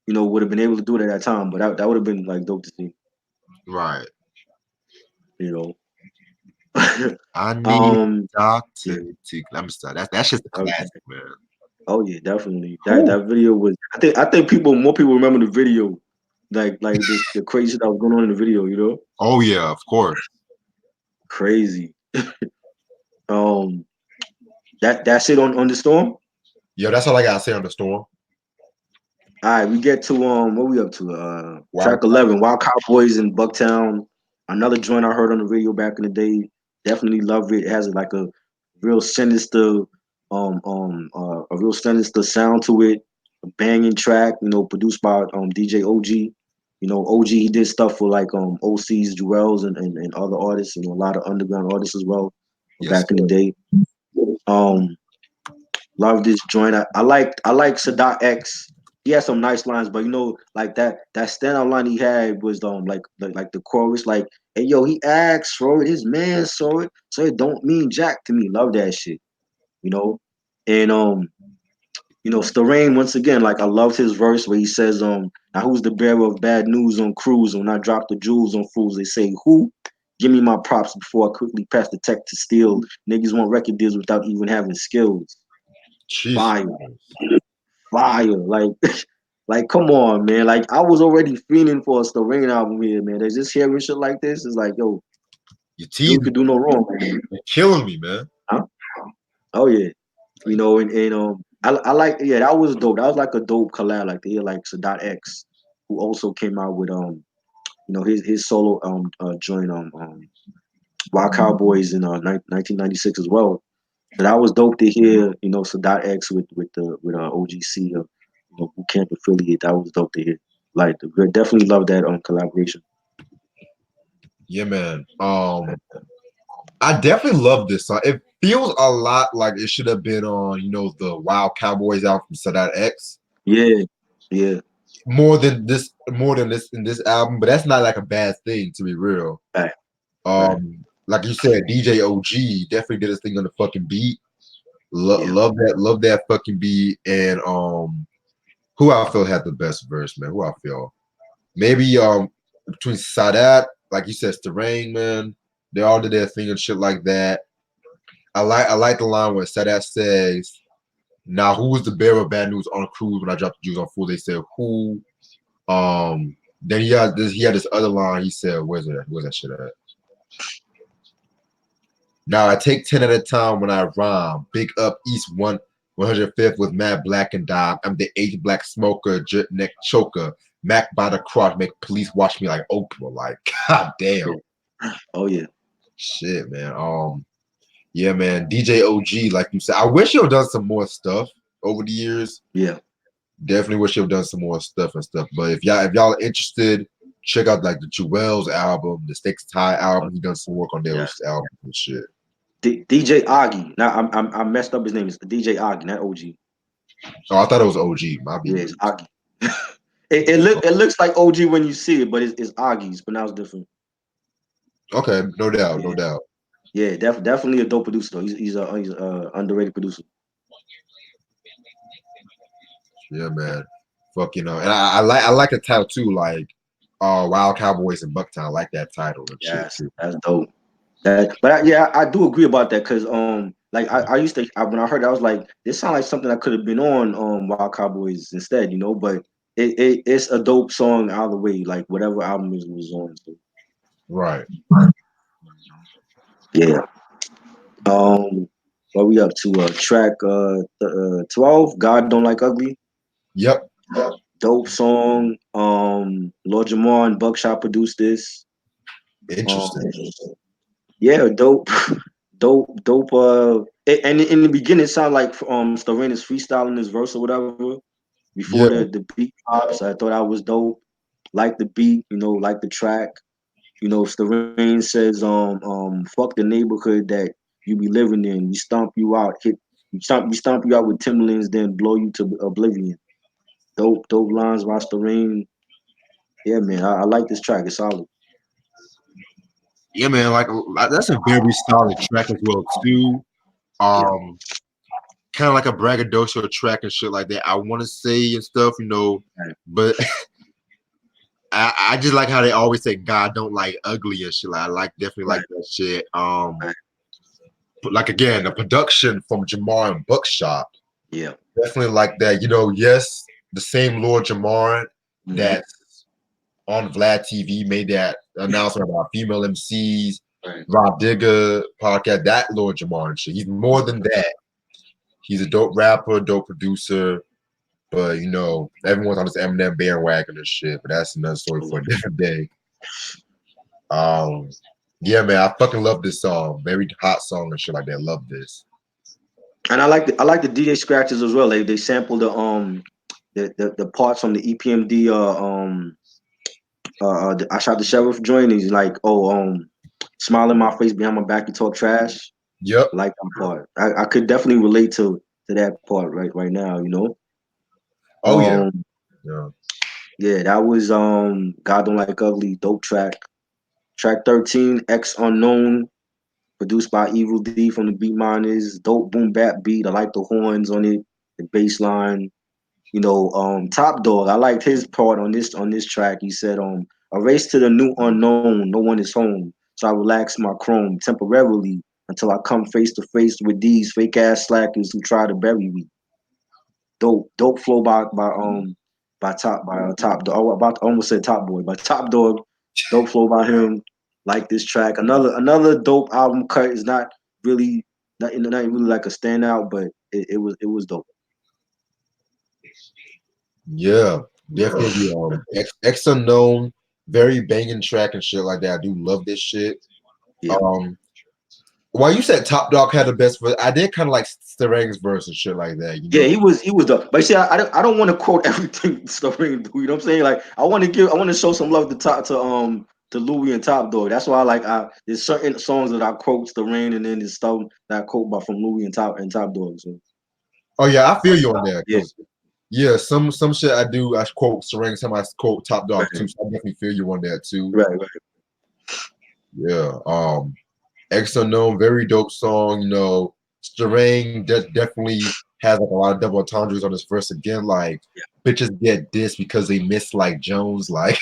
would have been able to do it at that time, but that would have been like dope to see, Right. you know. I need um, doctor yeah, to. I'm sorry. That's just a okay. classic, man. Oh yeah, definitely. Whew. That video was. I think more people remember the video, like the crazy shit that was going on in the video. You know, Oh yeah, of course. crazy. Um, that shit on the storm. Yeah, that's all I gotta say on the storm. All right, we get to what we up to? Wow. Track 11, Wild Cowboys in Bucktown. Another joint I heard on the radio back in the day. Definitely love it. It has like real sinister, a real sinister sound to it. A banging track, produced by DJ O.G. O.G. He did stuff for like O.C.'s, Jewels, and other artists. A lot of underground artists as well Yes, back in the sir. day. Um, Love this joint. I like Sadat X. He had some nice lines, but like that standout line he had was like the chorus, like, hey yo, he asked for it, his man saw it, so it don't mean jack to me. Love that shit, you know. And Starang, once again, like I loved his verse where he says, now who's the bearer of bad news on crews? When I drop the jewels on fools, they say who? Give me my props before I quickly pass the tech to Steele. Niggas want record deals without even having skills. Jesus. Fire. Fire. Like, like, come on, man. Like, I was already feeling for a Starang album here, man. There's just hearing shit like this. It's like, yo, You're dude teasing. could do no wrong, man. You're killing me, man. Huh? Oh yeah. And I like, yeah, that was dope. That was like a dope collab. Like they hear like Sadat X, who also came out with his solo joint Wild Cowboys in 1996 as well. So that was dope to hear, Sadat X with O.G.C. Boot Camp affiliate. That was dope to hear. Like, definitely love that collaboration. Yeah, man. I definitely love this song. It feels a lot like it should have been on, the Wild Cowboys album from Sadat X. Yeah, yeah, More than this in this album, but that's not like a bad thing to be real. right, right, Like you said, DJ OG definitely did his thing on the fucking beat. yeah. Love that fucking beat. And who I feel had the best verse, man? Who I feel maybe between Sadat, like you said, Starang, man, they all did their thing and shit like that. I like the line where Sadat says, "Now who was the bearer of bad news on a cruise when I dropped the Jews on fool?" They said who. Then he had this other line. He said, Where's that shit at? Now I take 10 at a time when I rhyme. Big up East 105th with Mad Black and Dime. I'm the eighth black smoker, jet neck choker. Mac by the crotch, make police watch me like Oprah. Like, god damn. Oh yeah, Shit, man. Yeah, man. DJ OG, like you said. I wish you'd done some more stuff over the years. yeah, Definitely wish you'd done some more stuff and stuff. But if y'all are interested, check out like the Jewels album, the Stakes Tie album. He done some work on yeah. those albums and shit. DJ Ogee. Now I messed up his name. It's DJ Ogee, not OG. Oh, I thought it was OG. My Yeah, it's beats. Ogee. It looks like OG when you see it, but it's Ogee. It's pronounced different. Okay, no doubt, no Yeah, doubt. yeah, definitely a dope producer though. He's a underrated producer. Yeah, man. Fuck, and I like the title too, like Wild Cowboys and Bucktown. I like that title and shit Yes, too. that's dope. But yeah, I do agree about that because like I used to when I heard that, I was like, this sounds like something that could have been on Wild Cowboys instead, you know. But it's a dope song either way, like whatever album it was on. So Right. yeah. What we up to? Track 12. God don't like ugly. Yep. Dope song. Lord Jamar and Buckshot produced this. Um, Interesting. yeah, dope, dope. And in the beginning, it sounded like Starang is freestyling his verse or whatever. Before Yeah. the beat drops, I thought that was dope. Like the beat, you know, like the track. You know, Starang says, fuck the neighborhood that you be living in. We stomp you out, we stomp you out with Timberlands, then blow you to oblivion. Dope lines by Starang. Yeah, man, I like this track. It's solid. Yeah, man. Like that's a very solid track as well too. Yeah, Um, Kind of like a braggadocio track and shit like that. I want to say and stuff, right, but I just like how they always say God don't like ugly and shit. Like, I like definitely like right, that shit. right. But like again, the production from Jamar and Buckshot Yeah. definitely like that. Yes, the same Lord Jamar Hmm. that's on Vlad TV made that announcement about female MCs, Right. Rob Digger podcast. That Lord Jamar and shit. He's more than that. He's a dope rapper, dope producer. But everyone's on this Eminem bandwagon and shit. But that's another story for a different day. Um, yeah, man, I fucking love this song. Very hot song and shit like that. Love this. And I like the DJ scratches as well. They sample the parts from the EPMD I shot the sheriff joint. He's like, oh, smile in my face behind my back, you talk trash. Yep. I like that part. I could definitely relate to that part right now, you know. Oh yeah. Um Yeah. yeah, that was God Don't Like Ugly, dope track. Track 13, X Unknown, produced by Evil D from the Beatminerz. Dope boom bap beat. I like the horns on it, the bass line. You know, Top Dog. I liked his part on this track. He said, "A race to the new unknown. No one is home, so I relax my chrome temporarily until I come face to face with these fake ass slackers who try to bury me." Dope flow by Top Dog. Oh, about almost said Top Boy, by Top Dog. Dope flow by him. Like this track. Another dope album cut is really not really like a standout, but it was dope. Yeah. Definitely. X Unknown, very banging track and shit like that. I do love this shit. Yeah. Um, while you said Top Dog had the best verse, I did kind of like Starang's verse and shit like that. Yeah, he was the. But see, I don't want to quote everything Starang do. You know what I'm saying? Like I want to show some love to Louis and Top Dog. That's why there's certain songs that I quote Starang, and then there's stuff that I quote by from Louis and Top Dog. So Oh yeah, I feel you on that yeah, because yeah, some shit I do. I quote Starang, some I quote Top Dog too. right, So I definitely feel you on that too. right. Yeah. X Unknown, very dope song. Starang definitely has like a lot of double entendres on his verse again. Like bitches get dissed because they miss like Jones. Like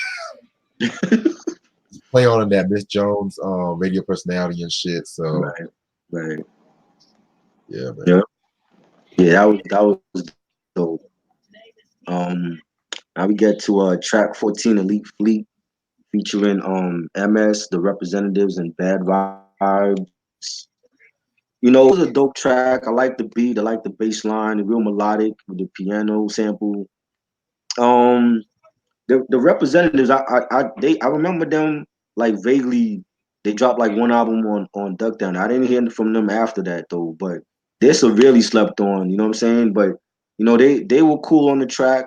play on that Miss Jones radio personality and shit. So Right, right. yeah, man. Yeah, yeah. That was dope. Um, Now we get to track 14, Elite Fleet, featuring MS, the Representatives, and Bad Vibes. You know, it was a dope track. I like the beat. I like the bass line, real melodic with the piano sample. Um, the Representatives, I remember them like vaguely. They dropped like one album on Duckdown. I didn't hear from them after that though, but they're severely slept on. You know what I'm saying? But they were cool on the track.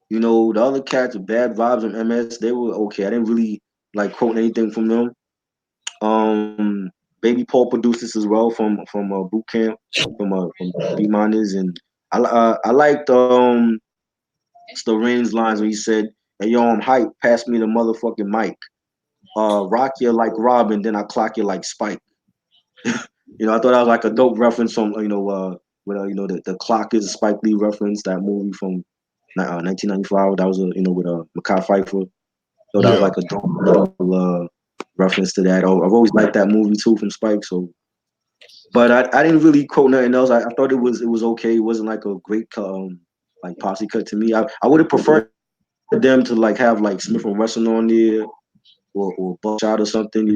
You know, the other cats with Bad Vibes and MS, they were okay. I didn't really like quote anything from them. Baby Paul produced this as well from Boot Camp from Beatminerz, and I liked Starang's lines when he said, "Hey yo, I'm hype. Pass me the motherfucking mic. Rock you like Robin, then I clock you like Spike." I thought that was like a dope reference from with the clock is a Spike Lee reference, that movie from 1995. That was with Makai Pfeiffer. So that was Yeah. like a dope little reference to that. Oh, I've always liked that movie too from Spike. So But I didn't really quote nothing else. I thought it was okay. It wasn't like a great like posse cut to me. I would have preferred them to like have like Smith and Wesson on there or Buckshot or something.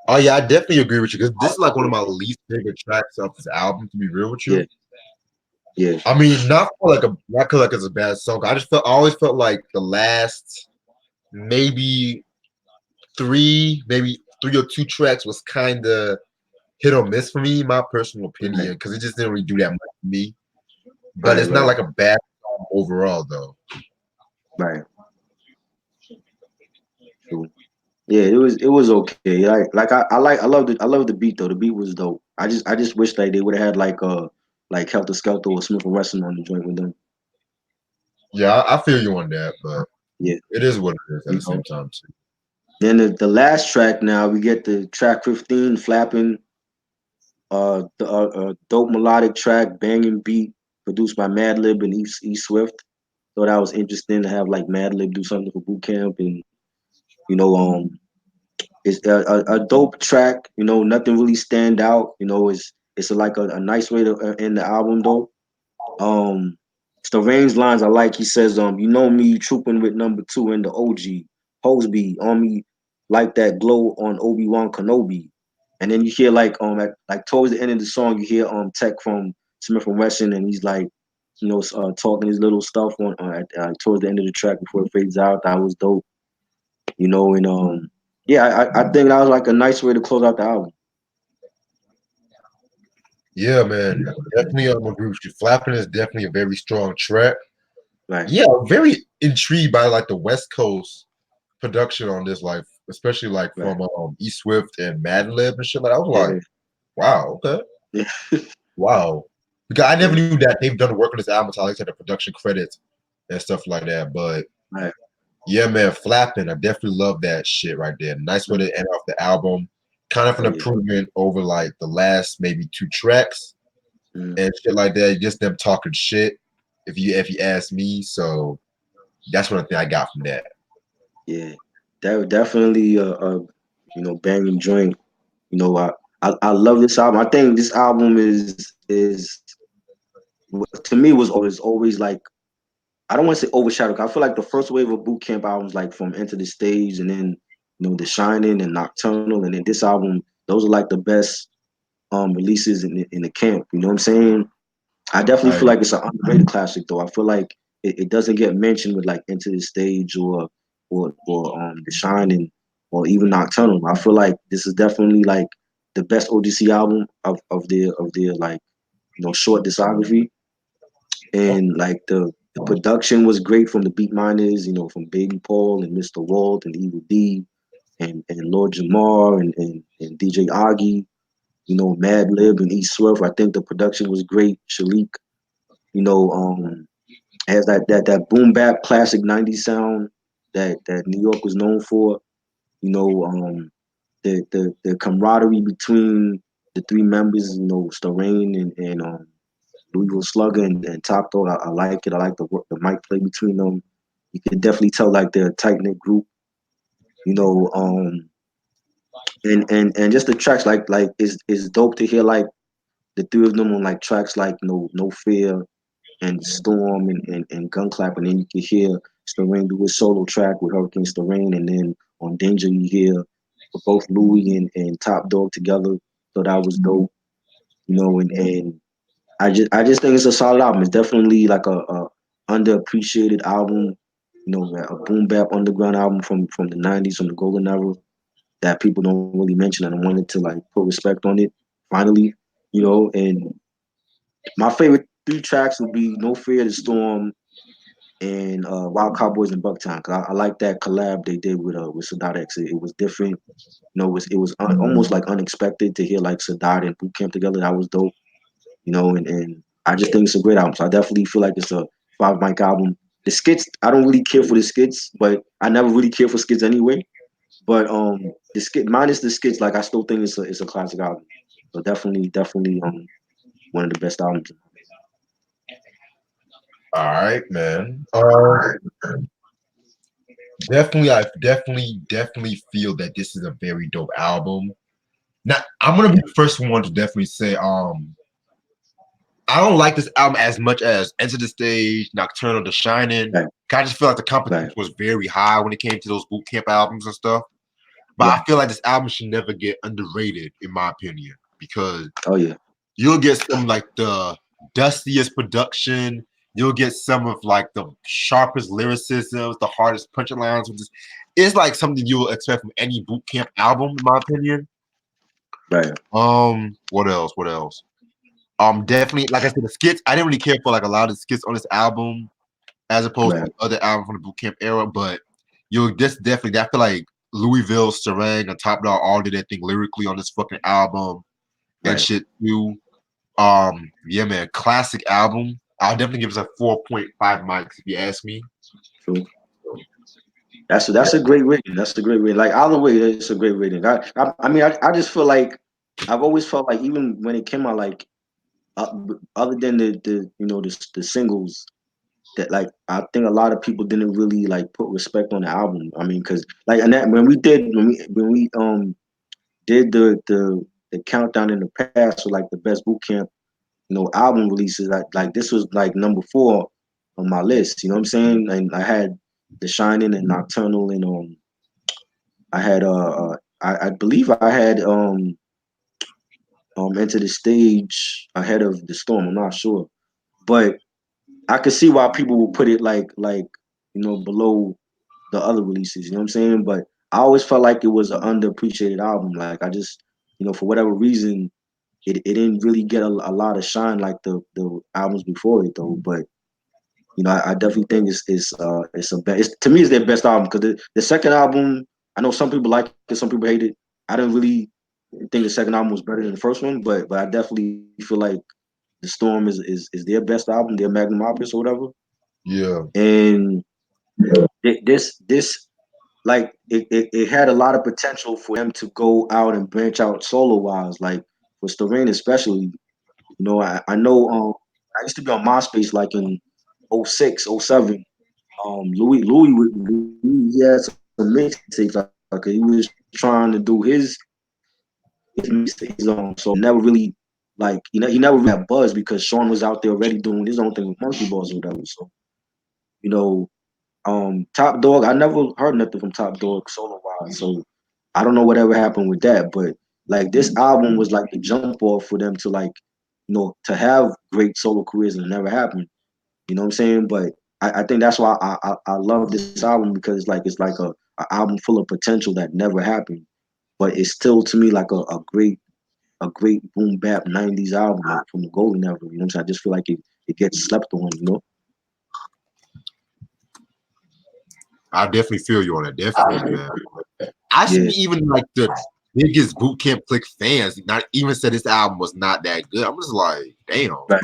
Oh yeah, I definitely agree with you because this is like one of my least favorite tracks of this album. To be real with Yeah, you, yeah, I mean, not cause like it's a bad song. I always felt like the last maybe maybe three or two tracks was kind of hit or miss for me, my personal right, opinion, because it just didn't really do that much for me. But right, it's not right, like a bad song overall, though. right. True. Yeah, it was okay. I love the beat though. The beat was dope. I just wish like they would have had like Helter Skelter or Smith and Wesson on the joint with them. Yeah, I feel you on that, but Yeah, it is what it is at you the same know. time too. Then the last track now we get the track 15, Flapping, the dope melodic track, banging beat, produced by Madlib and E Swift. So that was interesting to have like Madlib do something for boot camp, and you know, it's a dope track. Nothing really stand out. It's like a nice way to end the album though. Um, Starang's lines I like. He says, me trooping with number two in the OG. Hoseby on me like that glow on Obi-Wan Kenobi. And then you hear like towards the end of the song, you hear Tech from Smith and Wesson, and he's like, talking his little stuff on towards the end of the track before it fades out. That was dope. And yeah, I think that was like a nice way to close out the album. Yeah, man, definitely agree with you. Flapping is definitely a very strong track. Right. Yeah, I'm very intrigued by like the West Coast production on this, like especially like Right. from E Swift and Madlib and shit. Like I was like, Yeah. wow, okay, Yeah. wow. Because I never Yeah. knew that they've done the work on this album until I looked at the production credits and stuff like that. But Right. yeah, man, Flapping, I definitely love that shit right there. Nice way Right. to end off the album. Kind of an Oh yeah. improvement over like the last maybe two tracks Mm. and shit like that. Just them talking shit. If you ask me, so that's one thing I got from that. Yeah. That definitely banging joint. I love this album. I think this album is to me was always like, I don't want to say overshadowed. I feel like the first wave of boot camp albums, like from Enter the Stage, and then The Shining and Nocturnal, and then this album, those are like the best releases in the camp. You know what I'm saying? I definitely feel like I it's an underrated classic though. I feel like it doesn't get mentioned with like Enter the Stage or The Shining or even Nocturnal. I feel like this is definitely like the best O.G.C album of their like short discography. And like the production was great from the Beatminerz, from Baby Paul and Mr. Walt and Evil D and Lord Jamar and DJ Ogee, Madlib and E Swerve. I think the production was great. Shaleek, you know, um, has that boom bap classic '90s sound that New York was known for. You know, the camaraderie between the three members, Starang and Louisville Slugger and Top Dog. I like it. I like the mic play between them. You can definitely tell like they're a tight knit group. You know, and just the tracks like is dope to hear like the three of them on like tracks like No Fear and Storm and Gun Clap, and then you can hear Starang do his solo track with Hurricane Starang, and then on Danger you hear both Louis and Top Dog together. So that was dope, and I just think it's a solid album. It's definitely like a underappreciated album, a boom bap underground album from the '90s, from the golden era that people don't really mention, and I wanted to like put respect on it finally, and my favorite three tracks would be No Fear, The Storm, and Wild Cowboys and Bucktown. Cause I like that collab they did with Sadat X. It was different. It was almost like unexpected to hear like Sadat and Boot Camp together. That was dope. And I just think it's a great album. So I definitely feel like it's a five mic album. The skits, I don't really care for the skits, but I never really care for skits anyway. But the skit minus the skits, like I still think it's a classic album. So definitely one of the best albums. all right, man. Definitely, I definitely feel that this is a very dope album. Now, I'm gonna be the first one to definitely say, I don't like this album as much as Enter the Stage, Nocturnal, The Shining. Right, I just feel like the competition right, was very high when it came to those boot camp albums and stuff. But I right. feel like this album should never get underrated, in my opinion, because Oh yeah, you'll get some like the dustiest production. You'll get some of like the sharpest lyricisms, the hardest punchlines. It's like something you will expect from any boot camp album, in my opinion. right, What else? What else? Definitely, like I said, the skits. I didn't really care for like a lot of the skits on this album, as opposed to right, other albums from the boot camp era. But you'll just definitely, I feel like Louisville, Starang, and Top Dog all did that thing lyrically on this fucking album and right. shit too. Yeah, man, classic album. I'll definitely give this a 4.5 mics if you ask me. True. That's a great rating. That's a great rating. Like either way, it's a great rating. I mean, I just feel like I've always felt like even when it came out, like uh, other than the the singles, that like I think a lot of people didn't really like put respect on the album. I mean, because like and that when we did the countdown in the past for like the best boot camp album releases, like this was like number 4 on my list. You know what I'm saying? And I had The Shining and Nocturnal and I had I believe I had Enter the Stage ahead of The Storm. I'm not sure, but I could see why people would put it like below the other releases. You know what I'm saying? But I always felt like it was an underappreciated album. Like I just for whatever reason it didn't really get a lot of shine like the albums before it though. But I definitely think it's to me it's their best album because the second album I know some people like it, some people hate it. I didn't really think the second album was better than the first one, but I definitely feel like the Storm is their best album, their magnum opus or whatever. Yeah, And this like it had a lot of potential for them to go out and branch out solo wise, like for Starang especially. I know I used to be on MySpace like in '06, '07. Louis he had some mixtapes like he was trying to do his mixtapes so never really like he never really had buzz because Sean was out there already doing his own thing with Monkey Balls or whatever. So you know, Top Dog, I never heard nothing from Top Dog solo wise. So I don't know whatever happened with that, but like this album was like the jump off for them to like to have great solo careers and it never happened. You know what I'm saying? But I think that's why I love this album because it's like a album full of potential that never happened. But it's still to me like a great boom bap '90s album like from the golden era. You know what I'm saying? I just feel like it gets slept on. I definitely feel you on that. Definitely, man. I see Yeah. even like the biggest boot camp click fans not even said this album was not that good. I'm just like, damn. Right.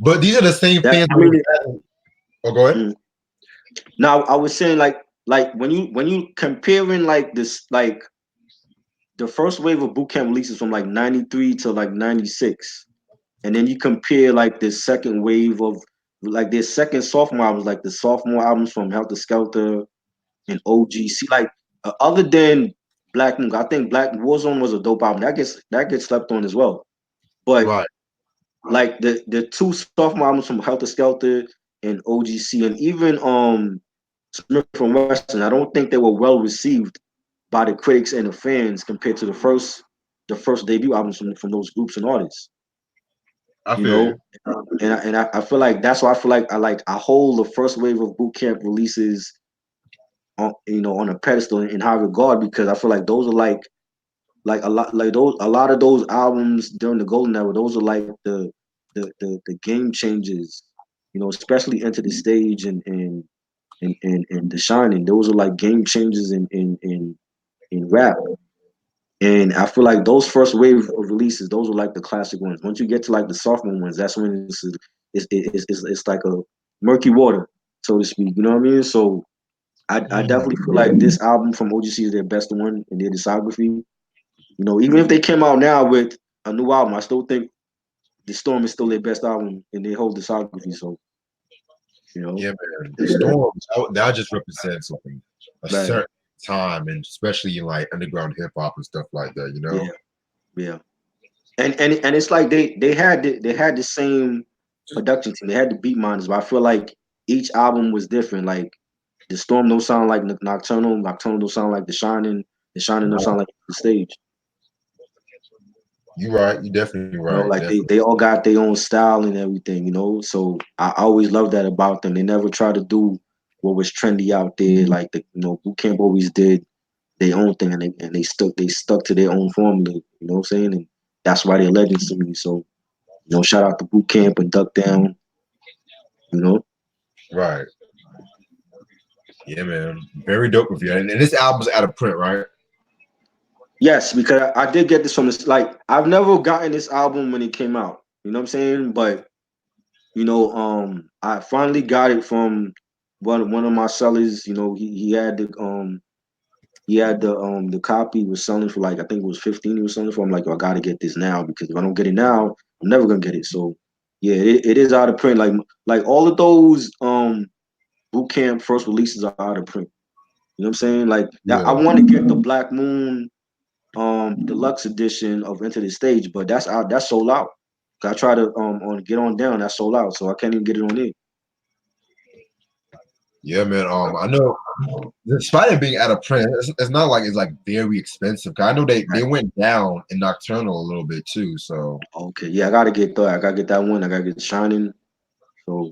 But these are the same That fans. I mean. Oh, go ahead. Mm. Now I was saying like when you comparing like this like the first wave of boot camp releases from like '93 to like '96, and then you compare like the second wave of like their second sophomore albums, like the sophomore albums from Helter Skelter and O.G.C. Like other than Black Moon, I think Black Warzone was a dope album. That gets slept on as well. But Right. like the two sophomore albums from Helter Skelter and O.G.C. and even Smith from Wesson, I don't think they were well received by the critics and the fans compared to the first debut albums from those groups and artists. I You feel you. know, and I feel like that's why I feel like I hold the first wave of boot camp releases on a pedestal in high regard because I feel like those are like a lot of those albums during the golden era. Those are like the game changers. Especially Enter the Stage and The Shining. Those are like game changers in rap. And I feel like those first wave of releases, those are like the classic ones. Once you get to like the sophomore ones, that's when it's like a murky water, so to speak. You know what I mean? So I definitely feel like this album from O.G.C is their best one in their discography. Even if they came out now with a new album, I still think The Storm is still their best album in their whole discography. So You know, Yeah, man. The Storm that just represents something, a right? certain time, and especially in like underground hip hop and stuff like that. You know. Yeah, yeah. And it's like they had the same production team. They had the Beatminerz, but I feel like each album was different. Like the Storm don't sound like Nocturnal. Nocturnal don't sound like The Shining. The Shining don't sound like The Stage. You right. You definitely You know, right. like Definitely. they all got their own style and everything. You know, so I always love that about them. They never try to do what was trendy out there. Like Boot Camp always did their own thing, and they stuck to their own formula. You know what I'm saying? And that's why they're legends to me. So shout out to Boot Camp and Duck Down. You know. Right. Yeah, man. Very dope of you. And this album's out of print, right? Yes, because I did get this from this. Like, I've never gotten this album when it came out. You know what I'm saying? But I finally got it from one of my sellers. You know, he had the copy was selling for like I think it was 15. He was selling for. I'm like, yo, I gotta get this now because if I don't get it now, I'm never gonna get it. So yeah, it is out of print. Like all of those boot camp first releases are out of print. You know what I'm saying? Like that, I Yeah. want to get the Black Moon deluxe edition of Enter the Stage, but that's out. That's sold out. I try to on get on down. That's sold out, so I can't even get it on there. Yeah, man. I know despite it being out of print, it's not like it's like very expensive. 'Cause I know they Right. went down in Nocturnal a little bit too. So Okay, yeah, I gotta get that. I gotta get that one. I gotta get Shining. So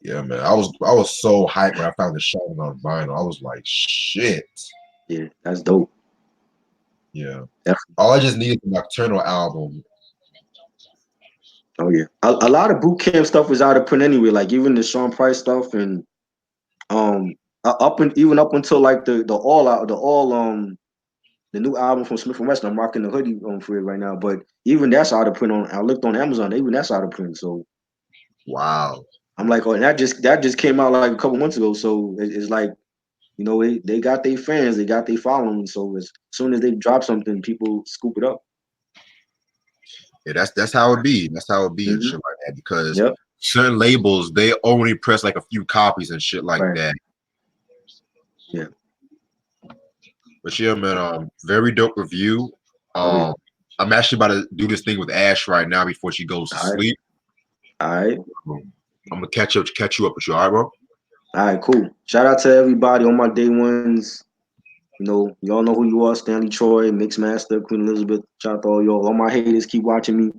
yeah, man. I was so hyped when I found the Shining on vinyl. I was like, shit. yeah, that's dope. Yeah. Definitely. All I just needed the Nocturnal album. Oh yeah, a lot of boot camp stuff was out of print anyway. Like even the Sean Price stuff and um even up until like the new album from Smith and Wesson. I'm rocking the hoodie on for it right now, but even that's out of print. I looked on Amazon. Even that's out of print. So Wow. I'm like, oh, and that just came out like a couple months ago. So it's like, they got their fans, they got their following. So as soon as they drop something, people scoop it up. Yeah, that's how it be. That's how it be and Hmm. shit like that. Because Yep. certain labels they only press like a few copies and shit like Right. that. Yeah. But yeah, man, very dope review. Oh yeah. Um, I'm actually about to do this thing with Ash right now before she goes to All right. sleep. All right. I'm gonna catch you up with you, all right, bro? All right. Cool. Shout out to everybody on my day ones. Y'all know who you are. Stanley Troy, Mixmaster, Queen Elizabeth. Shout out to all y'all. All my haters keep watching me.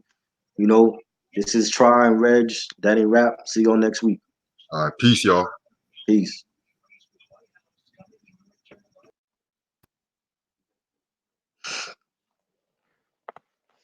You know, this is Try and Reg. That ain't rap. See y'all next week. All right, peace, y'all. Peace.